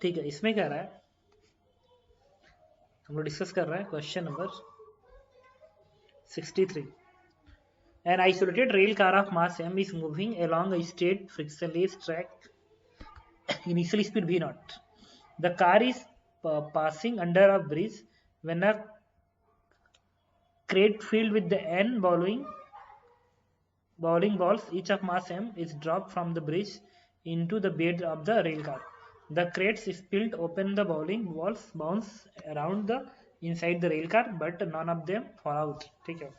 ठीक है, इसमें क्या रहा है, हम लोग डिस्कस कर रहे हैं question number 63. An isolated rail car of mass m is moving along a straight frictionless track. Initial speed v naught. The car is passing under a bridge when a crate filled with the n bowling balls, each of mass m, is dropped from the bridge into the bed of the rail car. The crates spilled open, the bowling balls bounce around the inside the rail car, but none of them fall out. ठीक है,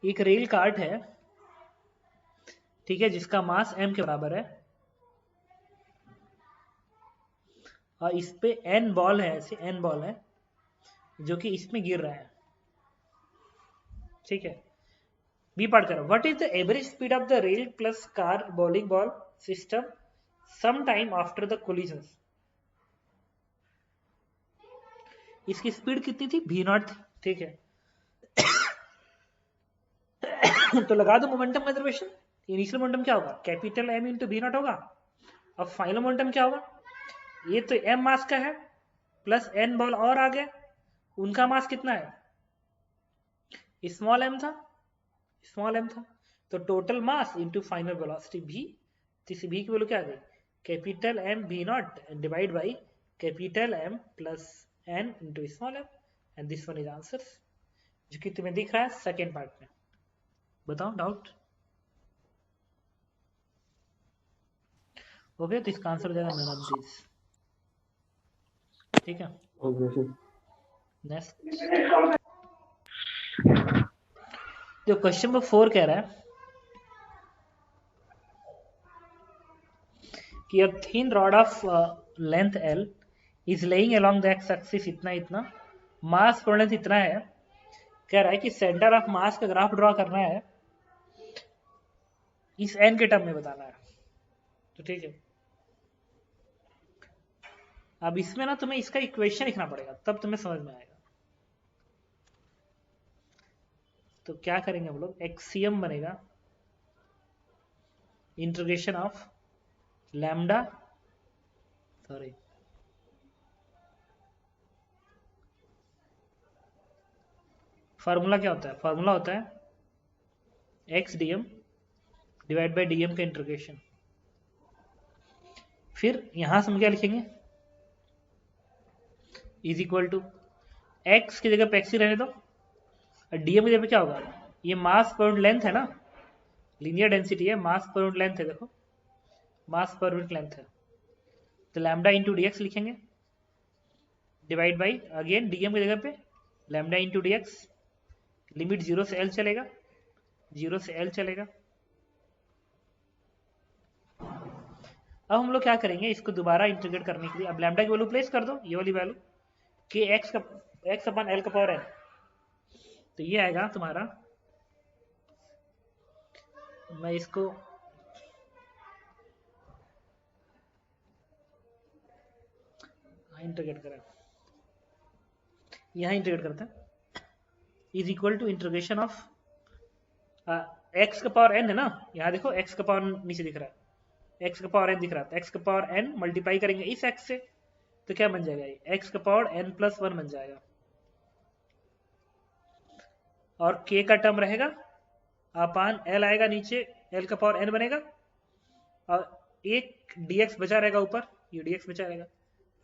एक rail cart है, ठीक है, जिसका मास m के बराबर है और इस पे n बॉल है, ऐसे n बॉल है जो कि इसमें गिर रहा है. ठीक है, बी पार्ट करो. What is the average speed of the rail plus car bowling ball system some time after the collision. इसकी स्पीड कितनी थी, v नॉट थी. ठीक है, तो लगा दो मोमेंटम कंजर्वेशन. इनिशियल मोमेंटम क्या होगा, capital m into v not होगा. अब फाइनल मोमेंटम क्या होगा, ये तो m मास का है प्लस n बॉल और आ गया, उनका मास कितना है, स्मॉल m था, तो total mass into final velocity v. इस v की वैल्यू क्या आ गई, capital m v not divide by capital m plus n into small m. And this one is answer, जो कि तुम्हें दिख रहा है सेकेंड पार्ट में. बताओ डाउट. ओके, तो इसका आंसर हो जाएगा नन ऑफ दिस. ठीक है, नेक्स्ट. जो क्वेश्चन नंबर 4 कह रहा है कि a thin rod of length L is laying along the x axis इतना, मास पर लेंथ इतना है. कह रहा है कि सेंटर ऑफ मास का ग्राफ ड्रॉ करना है, इस n के टर्म में बताना है. तो ठीक है, अब इसमें ना तुम्हें इसका इक्वेशन लिखना पड़ेगा, तब तुम्हें समझ में आएगा. तो क्या करेंगे हम लोग, एक्सियम बनेगा integration of lambda, sorry formula क्या होता है, फार्मूला होता है x DM divide by DM का इंटीग्रेशन. फिर यहां से हम क्या लिखेंगे, इज इक्वल टू एक्स की जगह पे एक्स ही रहने दो, और डीएम की जगह पे क्या होगा, ये मास पर यूनिट लेंथ है ना, लीनियर डेंसिटी है, मास पर यूनिट लेंथ है, देखो मास पर यूनिट लेंथ है, तो लैम्डा इंटू डी एक्स लिखेंगे डिवाइड बाई अगेन डीएम की जगह पे lambda into D x. Limit 0 से L चलेगा, 0 से L चलेगा. अब हम लोग क्या करेंगे, इसको दोबारा इंटीग्रेट करने के लिए अब लैम्डा की वैल्यू प्लेस कर दो, ये वाली वैल्यू कि x अपन L का पावर n, तो ये आएगा तुम्हारा, मैं इसको इंटीग्रेट करें, यहां इंटीग्रेट करते हैं, is equal to integration of x का पावर n है ना, यहाँ देखो x का पावर नीचे दिख रहा है, x का पावर n दिख रहा है, x का पावर n मल्टीप्लाई करेंगे इस x से, तो क्या बन जाएगा, ये x का पावर n प्लस 1 बन जाएगा, और k का टर्म रहेगा अपान l आएगा नीचे, l का पावर n बनेगा, और एक dx बचा रहेगा ऊपर, ये dx बचा रहेगा,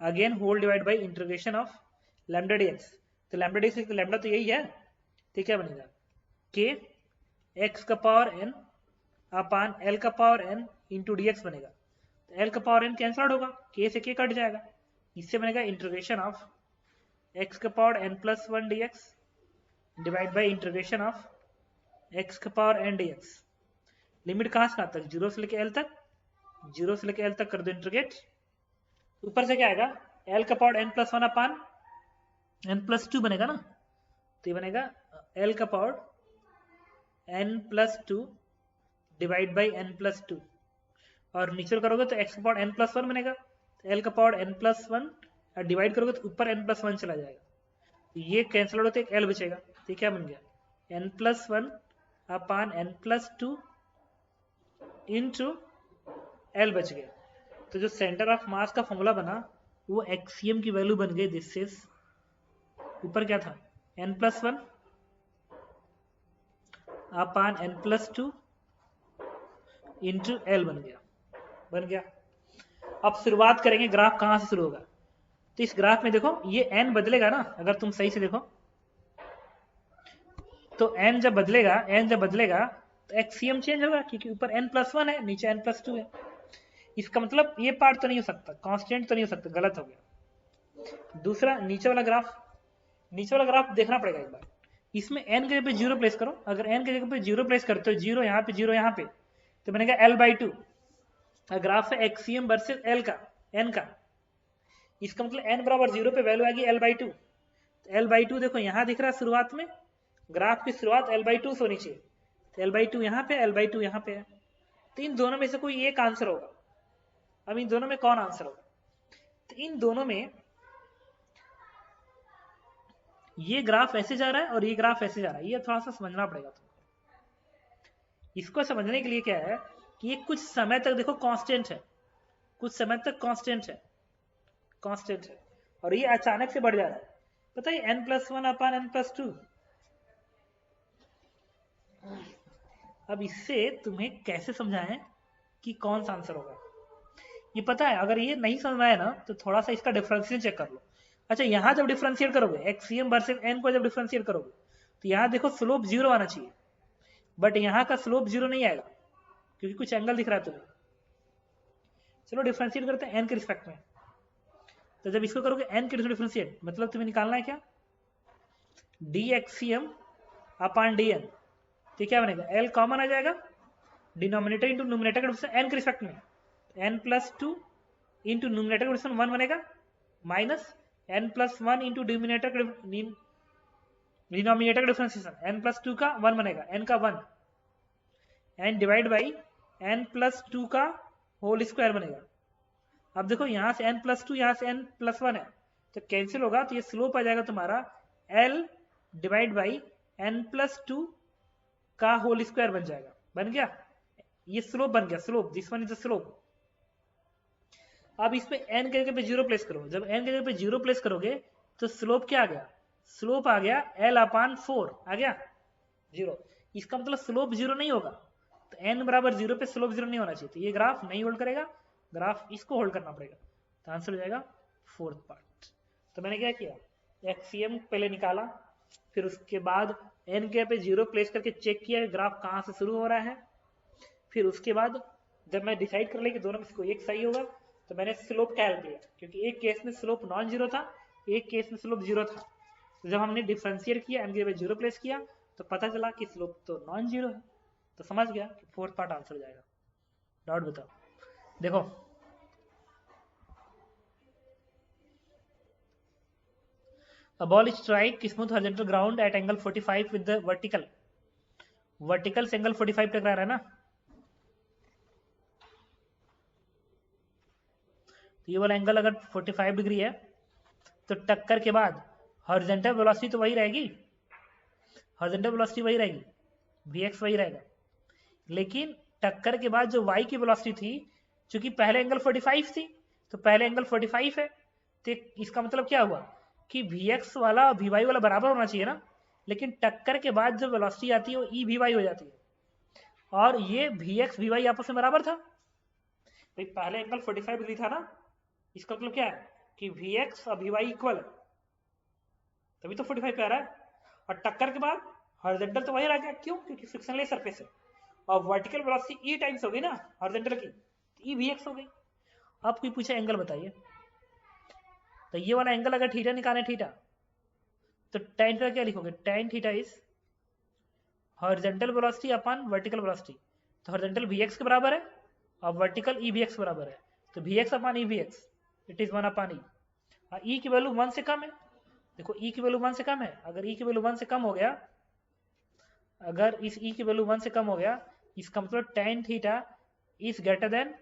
again whole divide by integration of lambda dx. तो लैम्डा dx तो लैम्डा तो यही है, तो क्या बनेगा, k x का पावर n अपान l का पावर n इंटू dx बनेगा. तो l का पावर n कैंसल आउट होगा, k से k कट जाएगा, इससे बनेगा इंटीग्रेशन ऑफ x का power n plus 1 dx divide by integration of x का पावर n dx. लिमिट कहां से कहां तक, 0 से लेके l तक, 0 से लेके l तक कर दो इंटीग्रेट. ऊपर से क्या आएगा, l का पावर n प्लस 1 अपान n प्लस 2 बनेगा ना, तो ये बनेगा l का power n plus 2 divide by n plus 2, और नीचे करोगे तो x का पावर n प्लस 1 बनेगा, तो l का पावर n प्लस 1 और डिवाइड करोगे तो ऊपर n प्लस 1 चला जाएगा, तो ये कैंसिल होते एक l बचेगा, तो क्या बन गया n प्लस 1 अपान n प्लस 2 इंटू l बच गया. तो जो सेंटर ऑफ मास का फॉर्मूला बना वो एक्सियम की वैल्यू बन गई दिस इज, ऊपर क्या था n+1 अपान n+2 इंटू एल बन गया। अब शुरुआत करेंगे, ग्राफ कहां से शुरू होगा। तो इस ग्राफ में देखो ये n बदलेगा ना, अगर तुम सही से देखो तो n जब बदलेगा तो एक्सियम चेंज होगा, क्योंकि ऊपर n+1 है नीचे n+2 है। इसका मतलब ये पार्ट तो नहीं हो सकता, कांस्टेंट तो नहीं हो सकता, गलत हो गया। दूसरा नीचे वाला ग्राफ देखना पड़ेगा एक बार। इसमें n के जगह पे 0 प्लेस करो। अगर n के जगह पे 0 प्लेस करते हो, 0 यहाँ पे 0 यहाँ पे, तो बनेगा l/2। ग्राफ है एक्सियम वर्सेस एल का, n का। इसका मतलब n बराबर 0 पे वैल्यू आएगी l/2। l/2 देखो यहाँ दिख रहा है शुरुआत में, ग्राफ की शुरुआत l/2 से होनी चाहिए। l/2 यहाँ पे, l/2 यहाँ पे है। तो इन दोनों में से कोई एक आंसर होगा। अब इन दोनों में कौन आंसर होगा? तो इन दोनों में ये ग्राफ ऐसे जा रहा है और ये ग्राफ ऐसे जा रहा है, ये थोड़ा सा समझना पड़ेगा तुमको। इसको समझने के लिए क्या है कि ये कुछ समय तक देखो कांस्टेंट है, कुछ समय तक कांस्टेंट है, और ये अचानक से बढ़ जा रहा है। पता है n+1 अपान n+2। अब इससे तुम्हें कैसे समझाएं कि कौन सा आंसर होगा। ये पता है, अगर ये नहीं समझ में आया ना तो थोड़ा सा इसका डिफरेंशियल चेक कर लो। अच्छा, यहां जब डिफरेंशिएट करोगे एक्सियम वर्सेस n को जब डिफरेंशिएट करोगे तो यहां देखो स्लोप 0 आना चाहिए, बट यहां का स्लोप 0 नहीं आएगा क्योंकि कुछ एंगल दिख रहा है तुम्हें। चलो डिफरेंशिएट करते हैं n के रिस्पेक्ट में। तो जब इसको करोगे n के डिफरेंशिएट, मतलब तुम्हें निकालना है क्या, dxcm अपान dn। तो क्या बनेगा, l कॉमन आ जाएगा, डिनोमिनेटर इंटू न्यूमरेटर का डिफरेंस n के रिस्पेक्ट में, n+2 इंटू न्यूमरेटर का डिफरेंस 1 बनेगा, माइनस n+1 इंटू डिनोमिनेटर का डिफरेंशिएशन n+2 का 1 बनेगा, n का 1, एंड डिवाइड बाई n+2 का होल स्क्वायर बनेगा। अब देखो यहाँ से n+2 यहाँ से n+1 है तो कैंसिल होगा, तो ये स्लोप आ जाएगा तुम्हारा l डिवाइड बाई n+2 का होल स्क्वायर बन जाएगा। बन गया, ये स्लोप बन गया, slope, this one is the slope. अब इसमें n के जगह पे 0 प्लेस करो। जब n के जगह पे 0 प्लेस करोगे तो स्लोप क्या आ गया, स्लोप आ गया l/4 आ गया 0। इसका मतलब स्लोप 0 नहीं होगा, तो n बराबर 0 पे स्लोप 0 नहीं होना चाहिए, तो ये ग्राफ नहीं होल्ड करेगा, ग्राफ इसको होल्ड करना पड़ेगा। तो आंसर हो जाएगा फोर्थ पार्ट। तो मैंने क्या किया, एक्सियम पहले निकाला, फिर उसके बाद n के पे 0 प्लेस करके चेक किया ग्राफ कहाँ से शुरू हो रहा है। फिर उसके बाद जब मैं डिसाइड कर लिया कि दोनों में से कोई एक सही होगा तो मैंने स्लोप कैलकुलेट किया, क्योंकि एक केस में स्लोप नॉन जीरो था, एक केस में स्लोप 0 था। तो जब हमने डिफरेंशिएट किया, n के पे 0 प्लेस किया तो पता चला कि स्लोप तो नॉन जीरो है, तो समझ गया कि फोर्थ पार्ट आंसर हो जाएगा। डाउट बताओ। देखो A ball strike smooth horizontal ground at angle 45 with the vertical से angle 45 टकरा रहा है ना, तो ये वाला एंगल अगर 45 डिग्री है तो टक्कर के बाद हॉरिजॉन्टल वेलोसिटी तो वही रहेगी, हॉरिजॉन्टल वेलोसिटी वही रहेगी, vx वही रहेगा, लेकिन टक्कर के बाद जो y की वेलोसिटी थी, चूंकि पहले एंगल 45 थी तो पहले एंगल 45 है, तो इसका मतलब क्या हुआ कि vx वाला vy वाला बराबर होना चाहिए ना, लेकिन टक्कर के बाद जो वेलोसिटी आती है वो e vy हो जाती है, और ये vx vy आपस में बराबर था। भाई पहले एंगल 45 डिग्री था ना, इसका मतलब क्या है कि vx और vy इक्वल है, तभी तो 45 पे आ रहा है। और टक्कर के बाद हॉरिजॉन्टल तो वही रह गया, क्यों, क्योंकि फ्रिक्शनलेस सरफेस है, और वर्टिकल वेलोसिटी e टाइम्स हो गई ना हॉरिजॉन्टल की, e vx हो गई। अब कोई पूछे एंगल बताइए, तो ये वाला एंगल अगर थीटा निकाले, थीटा, तो tan थीटा क्या लिखोगे, tan theta is horizontal velocity upon vertical velocity. तो हॉरिजॉन्टल vx के बराबर है और वर्टिकल e vx के बराबर है, तो vx upon e vx it is 1 upon e। और e की वैल्यू 1 से कम है, देखो e की वैल्यू 1 से कम है, अगर e की वैल्यू 1 से कम हो गया, अगर इस e की वैल्यू 1 से कम हो गया, इसका मतलब tan theta is greater than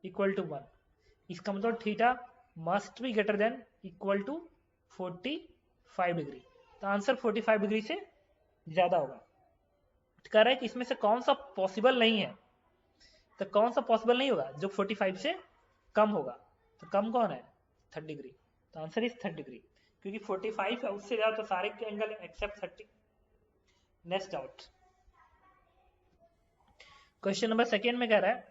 equal to 1, इसका मतलब theta must be greater than equal to 45 degree. तो आंसर 45 डिग्री से ज्यादा होगा। कह रहा है कि इसमें से कौन सा पॉसिबल नहीं है, तो कौन सा पॉसिबल नहीं होगा? जो 45 से कम होगा। तो कम कौन है? 30 डिग्री। तो आंसर इज 30 डिग्री, क्योंकि 45 है उससे ज्यादा तो सारे के angle except 30। Next doubt, question number second में कह रहा है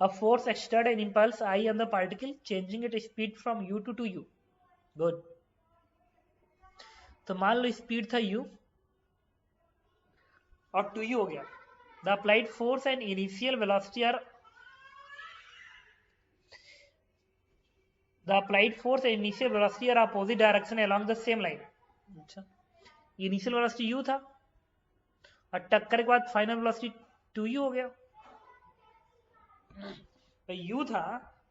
a force exerted an impulse I on the particle changing its speed from u to u. Good. तो मान लो स्पीड था u और 2u हो गया। The applied force and initial velocity are opposite direction along the same line. अच्छा, initial velocity u था और टक्कर के बाद फाइनल वेलोसिटी 2u हो गया। तो u था,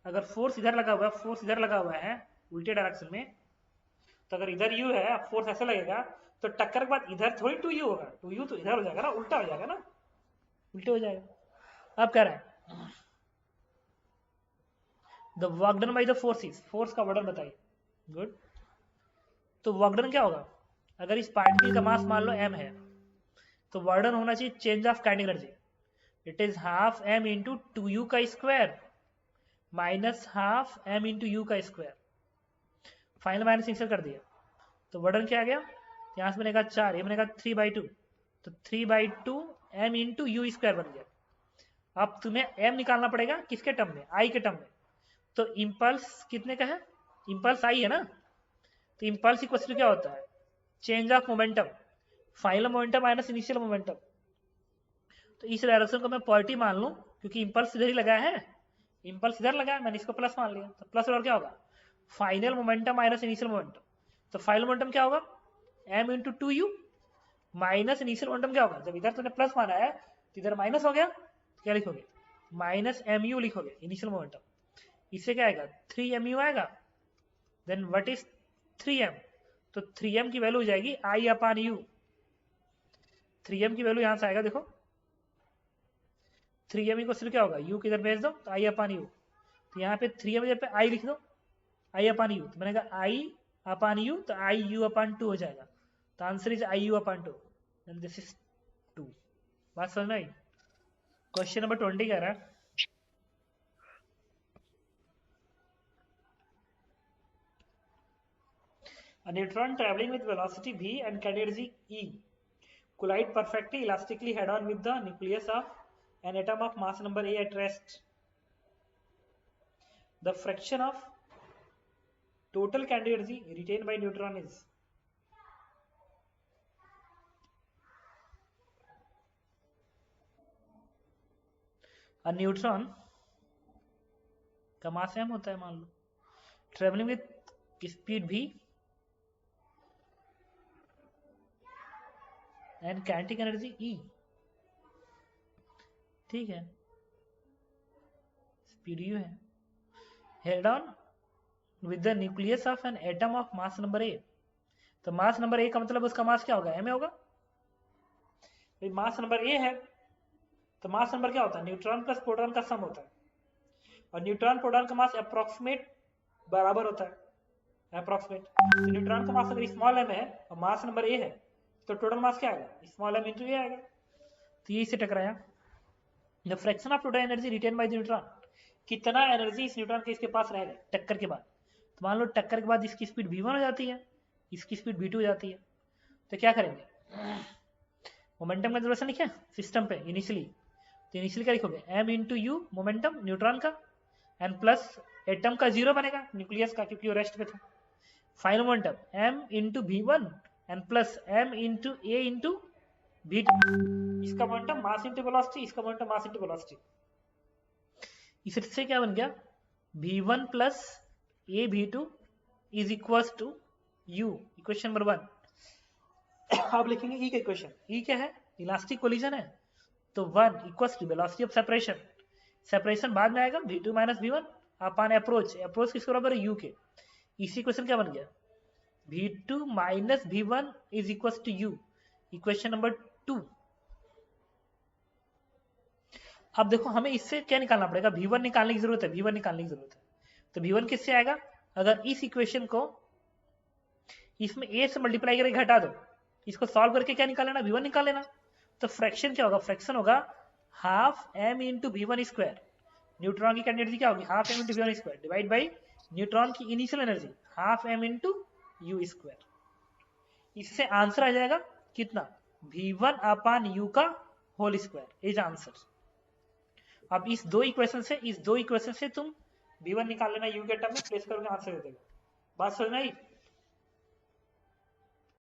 अगर फोर्स इधर लगा हुआ है, फोर्स इधर लगा हुआ है उल्टे डायरेक्शन में, तो अगर इधर u है, फोर्स ऐसे लगेगा, तो टक्कर के बाद इधर थोड़ी 2u होगा, 2u तो इधर हो जाएगा ना, उल्टा हो जाएगा ना, उल्टे हो जाएगा। अब कह रहा है the work done by the forces, force का वर्क डन बताइए। गुड। तो वर्क डन क्या होगा? अगर इस पार्टिकल का मास मान लो m है, तो वर्क डन होना चाहिए change of kinetic energy, it is half m into 2u का square minus half m into u का स्क्वायर। फाइनल माइनस इनिशियल कर दिया, तो वर्क डन क्या आ गया? यहाँ से बनेगा 4, ये बनेगा 3/2, तो 3/2 m इंटू u स्क्वायर बन गया। अब तुम्हें m निकालना पड़ेगा किसके टर्म में? i के टर्म में। तो इम्पल्स कितने का है? इम्पल्स i है ना, तो इम्पल्स इक्वल टू क्या होता है? Change of momentum, final momentum minus initial momentum. तो इस डायरेक्शन को मैं पॉजिटिव मान लूं, क्योंकि इम्पल्स इधर ही लगा है, इम्पल्स इधर लगा है, मैंने इसको प्लस मान लिया। तो प्लस और क्या होगा? Final momentum minus initial momentum. तो फाइनल मोमेंटम क्या होगा? m into 2u minus initial momentum क्या होगा? जब इधर तुमने प्लस माना है तो इधर माइनस हो गया, क्या लिखोगे? माइनस mu लिखोगे इनिशियल मोमेंटम। इससे क्या आएगा? 3mu आएगा। Then what is 3m? तो 3m की वैल्यू हो जाएगी i अपान u। 3m की वैल्यू यहां से आएगा, देखो 3m को सिर्फ क्या होगा? u किधर भेज दो तो i अपान u। तो यहाँ पे 3m जगह पे i लिख दो, i अपान u, तो बनेगा i अपान u, तो i u अपान 2 हो जाएगा। तो answer is i u upon 2, and this is 2। बात समझ में आई? क्वेश्चन नंबर 20 कह रहा है a neutron traveling with velocity v and kinetic energy e collide perfectly elastically head-on with the nucleus of an atom of mass number a at rest. The fraction of total kinetic energy retained by neutron is? A neutron का मास m होता है, मान लो, travelling with speed v and kinetic energy E। ठीक है, speed u है, head on with the nucleus of an atom of mass number a। तो मास number a का मतलब उसका मास क्या होगा? m होगा। भाई मास नंबर a है, तो मास नंबर क्या होता है? न्यूट्रॉन प्लस प्रोटॉन का सम होता है, और न्यूट्रॉन प्रोटॉन का मास अप्रोक्सीमेट बराबर होता है, अप्रोक्सीमेट। तो न्यूट्रॉन का मास अगर स्मॉल m है और मास नंबर a है, तो टोटल मास क्या आएगा? स्मॉल m इंटू a आएगा। तो ये इससे टकराया। The fraction of total energy written by the neutron, कितना एनर्जी इस न्यूट्रॉन के इसके पास रहेगा टक्कर के बाद। तो मान लो टक्कर के बाद इसकी स्पीड v1 हो जाती है, इसकी स्पीड v2 हो जाती है, तो क्या करेंगे? मोमेंटम का जरूरत नहीं है सिस्टम पे इनिशियली, तो इनिशियली क्या लिखोगे? m into u momentum neutron का, एंड प्लस एटम का 0 बनेगा न्यूक्लियस का, क्योंकि वो रेस्ट पे था। Final momentum m into v1 and plus m into a into v2। इसका मोमेंटम मास इंटू वेलोसिटी, इसका मोमेंटम मास इंटू वेलोसिटी। इससे क्या बन गया? v1 plus a v2 is equals to u। Equation number 1 आप लिखेंगे e का equation. e क्या है? इलास्टिक कोलिजन है, तो 1 equals to velocity of separation, separation बाद में आएगा v2 minus v1 upon approach, approach किसके बराबर है? u के। इसी क्वेश्चन क्या बन गया? v2 minus v1 is equals to u। Equation number 2। अब देखो हमें इससे क्या निकालना पड़ेगा? v1 निकालने की जरूरत है, v1 निकालने की जरूरत है। तो v1 किससे आएगा? अगर इस इक्वेशन को इसमें a से मल्टीप्लाई करके घटा दो, इसको सॉल्व करके क्या निकाल लेना? v1 निकाल लेना। तो फ्रैक्शन क्या होगा? फ्रैक्शन होगा half M into V one square. Neutron की एनर्जी क्या होगी? Half M into V one square divide by neutron की initial energy half M into U square. इससे आंसर आ जाएगा कितना? v1 अपान u का होल स्क्वायर इज आंसर। अब इस दो इक्वेशन से तुम v1 निकाल लेना u के टर्म में, प्लेस करोगे आंसर दे देगा। बात समझ में आई?